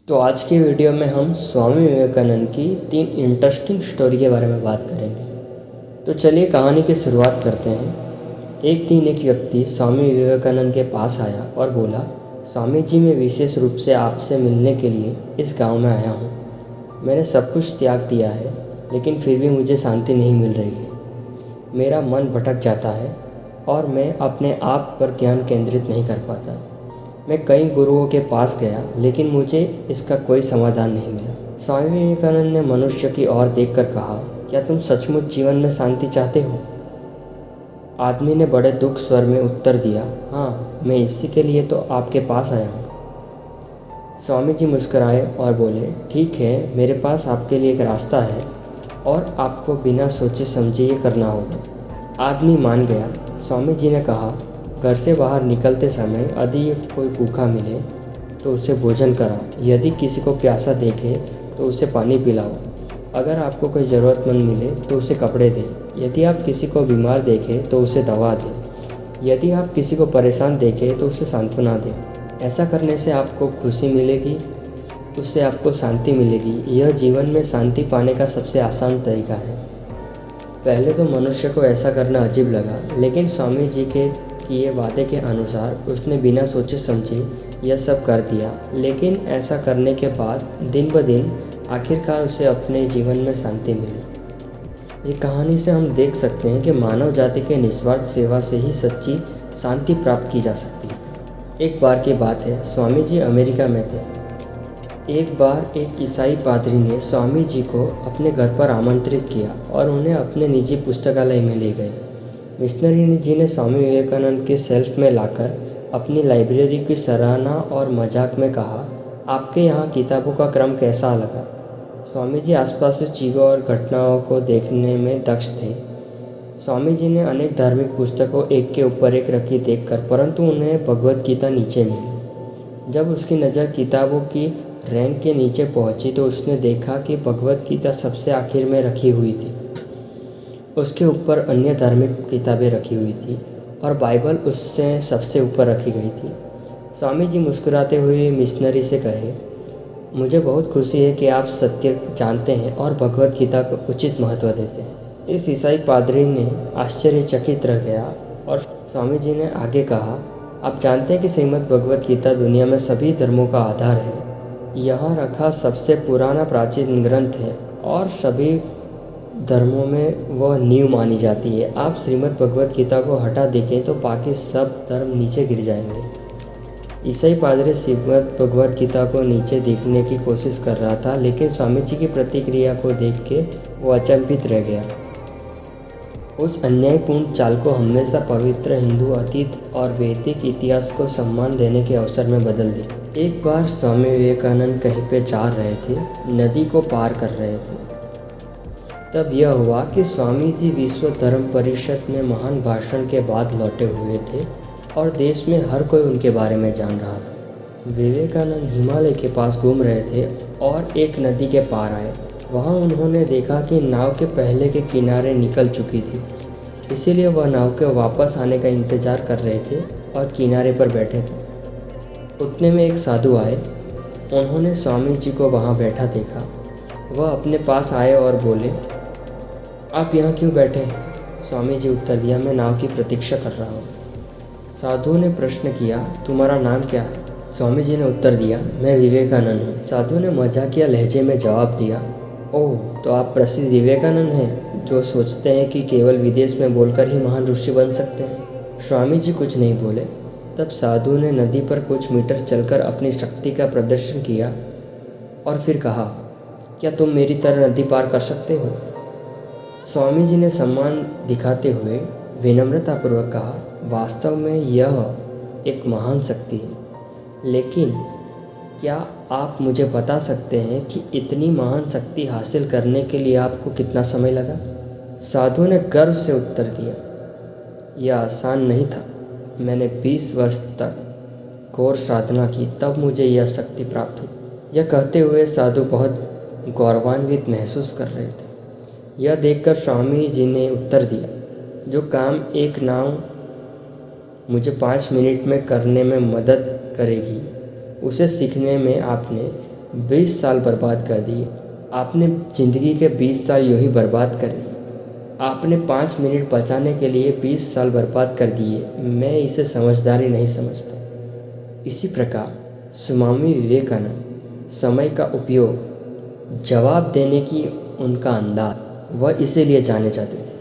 तो आज की वीडियो में हम स्वामी विवेकानंद की 3 इंटरेस्टिंग स्टोरी के बारे में बात करेंगे। तो चलिए कहानी की शुरुआत करते हैं। एक दिन एक व्यक्ति स्वामी विवेकानंद के पास आया और बोला, स्वामी जी, मैं विशेष रूप से आपसे मिलने के लिए इस गांव में आया हूँ। मैंने सब कुछ त्याग दिया है, लेकिन फिर भी मुझे शांति नहीं मिल रही है। मेरा मन भटक जाता है और मैं अपने आप पर ध्यान केंद्रित नहीं कर पाता। मैं कई गुरुओं के पास गया, लेकिन मुझे इसका कोई समाधान नहीं मिला। स्वामी विवेकानंद ने मनुष्य की ओर देखकर कहा, क्या तुम सचमुच जीवन में शांति चाहते हो? आदमी ने बड़े दुख स्वर में उत्तर दिया, हाँ, मैं इसी के लिए तो आपके पास आया हूँ। स्वामी जी मुस्कुराए और बोले, ठीक है, मेरे पास आपके लिए एक रास्ता है और आपको बिना सोचे समझे ये करना होगा। आदमी मान गया। स्वामी जी ने कहा, घर से बाहर निकलते समय यदि कोई भूखा मिले तो उसे भोजन कराओ। यदि किसी को प्यासा देखे तो उसे पानी पिलाओ। अगर आपको कोई ज़रूरतमंद मिले तो उसे कपड़े दें। यदि आप किसी को बीमार देखें तो उसे दवा दें। यदि आप किसी को परेशान देखें तो उसे सांत्वना दें। ऐसा करने से आपको खुशी मिलेगी, उससे आपको शांति मिलेगी। यह जीवन में शांति पाने का सबसे आसान तरीका है। पहले तो मनुष्य को ऐसा करना अजीब लगा, लेकिन स्वामी जी के किए वादे के अनुसार उसने बिना सोचे समझे यह सब कर दिया। लेकिन ऐसा करने के बाद दिन ब दिन आखिरकार उसे अपने जीवन में शांति मिली। ये कहानी से हम देख सकते हैं कि मानव जाति के निस्वार्थ सेवा से ही सच्ची शांति प्राप्त की जा सकती है। एक बार की बात है, स्वामी जी अमेरिका में थे। एक बार एक ईसाई पादरी ने स्वामी जी को अपने घर पर आमंत्रित किया और उन्हें अपने निजी पुस्तकालय में ले गए। मिशनरी जी ने स्वामी विवेकानंद के शेल्फ में लाकर अपनी लाइब्रेरी की सराहना और मजाक में कहा, आपके यहाँ किताबों का क्रम कैसा लगा? स्वामी जी आसपास की चीज़ों और घटनाओं को देखने में दक्ष थे। स्वामी जी ने अनेक धार्मिक पुस्तकों एक के ऊपर एक रखी देखकर, परंतु उन्हें भगवत गीता नीचे मिली। जब उसकी नज़र किताबों की रैंक के नीचे पहुंची तो उसने देखा कि भगवत गीता सबसे आखिर में रखी हुई थी। उसके ऊपर अन्य धार्मिक किताबें रखी हुई थी और बाइबल उससे सबसे ऊपर रखी गई थी। स्वामी जी मुस्कुराते हुए मिशनरी से कहे, मुझे बहुत खुशी है कि आप सत्य जानते हैं और भगवत गीता को उचित महत्व देते हैं। इस ईसाई पादरी ने आश्चर्यचकित रह गया और स्वामी जी ने आगे कहा, आप जानते हैं कि श्रीमद् भगवत गीता दुनिया में सभी धर्मों का आधार है। यहाँ रखा सबसे पुराना प्राचीन ग्रंथ है और सभी धर्मों में वह नींव मानी जाती है। आप श्रीमद् भगवत गीता को हटा देखें तो बाकी सब धर्म नीचे गिर जाएंगे। ईसाई पादरी श्रीमद् भगवत गीता को नीचे देखने की कोशिश कर रहा था, लेकिन स्वामी जी की प्रतिक्रिया को देख के वो अचंभित रह गया। उस अन्यायपूर्ण चाल को हमेशा पवित्र हिंदू अतीत और वैदिक इतिहास को सम्मान देने के अवसर में बदल दी। एक बार स्वामी विवेकानंद कहीं पे जा रहे थे, नदी को पार कर रहे थे। तब यह हुआ कि स्वामी जी विश्व धर्म परिषद में महान भाषण के बाद लौटे हुए थे और देश में हर कोई उनके बारे में जान रहा था। विवेकानंद हिमालय के पास घूम रहे थे और एक नदी के पार आए। वहाँ उन्होंने देखा कि नाव के पहले के किनारे निकल चुकी थी, इसीलिए वह नाव के वापस आने का इंतज़ार कर रहे थे और किनारे पर बैठे थे। उतने में एक साधु आए। उन्होंने स्वामी जी को वहाँ बैठा देखा। वह अपने पास आए और बोले, आप यहाँ क्यों बैठे हैं? स्वामी जी उत्तर दिया, मैं नाव की प्रतीक्षा कर रहा हूँ। साधु ने प्रश्न किया, तुम्हारा नाम क्या है? स्वामी जी ने उत्तर दिया, मैं विवेकानंद हूँ। साधु ने मजाकिया लहजे में जवाब दिया, ओह, तो आप प्रसिद्ध विवेकानंद हैं जो सोचते हैं कि केवल विदेश में बोलकर ही महान ऋषि बन सकते हैं। स्वामी जी कुछ नहीं बोले। तब साधु ने नदी पर कुछ मीटर चलकर अपनी शक्ति का प्रदर्शन किया और फिर कहा, क्या तुम मेरी तरह नदी पार कर सकते हो? स्वामी जी ने सम्मान दिखाते हुए विनम्रतापूर्वक कहा, वास्तव में यह एक महान शक्ति है, लेकिन क्या आप मुझे बता सकते हैं कि इतनी महान शक्ति हासिल करने के लिए आपको कितना समय लगा? साधु ने गर्व से उत्तर दिया, यह आसान नहीं था। मैंने 20 वर्ष तक घोर साधना की, तब मुझे यह शक्ति प्राप्त हुई। यह कहते हुए साधु बहुत गौरवान्वित महसूस कर रहे थे। यह देखकर स्वामी जी ने उत्तर दिया, जो काम एक नाव मुझे 5 मिनट में करने में मदद करेगी, उसे सीखने में आपने 20 साल बर्बाद कर दिए। आपने ज़िंदगी के 20 साल यूँ ही बर्बाद कर दिए। आपने 5 मिनट बचाने के लिए 20 साल बर्बाद कर दिए। मैं इसे समझदारी नहीं समझता। इसी प्रकार स्वामी विवेकानंद समय का उपयोग, जवाब देने की उनका अंदाज, वह इसीलिए जाने जाते थे।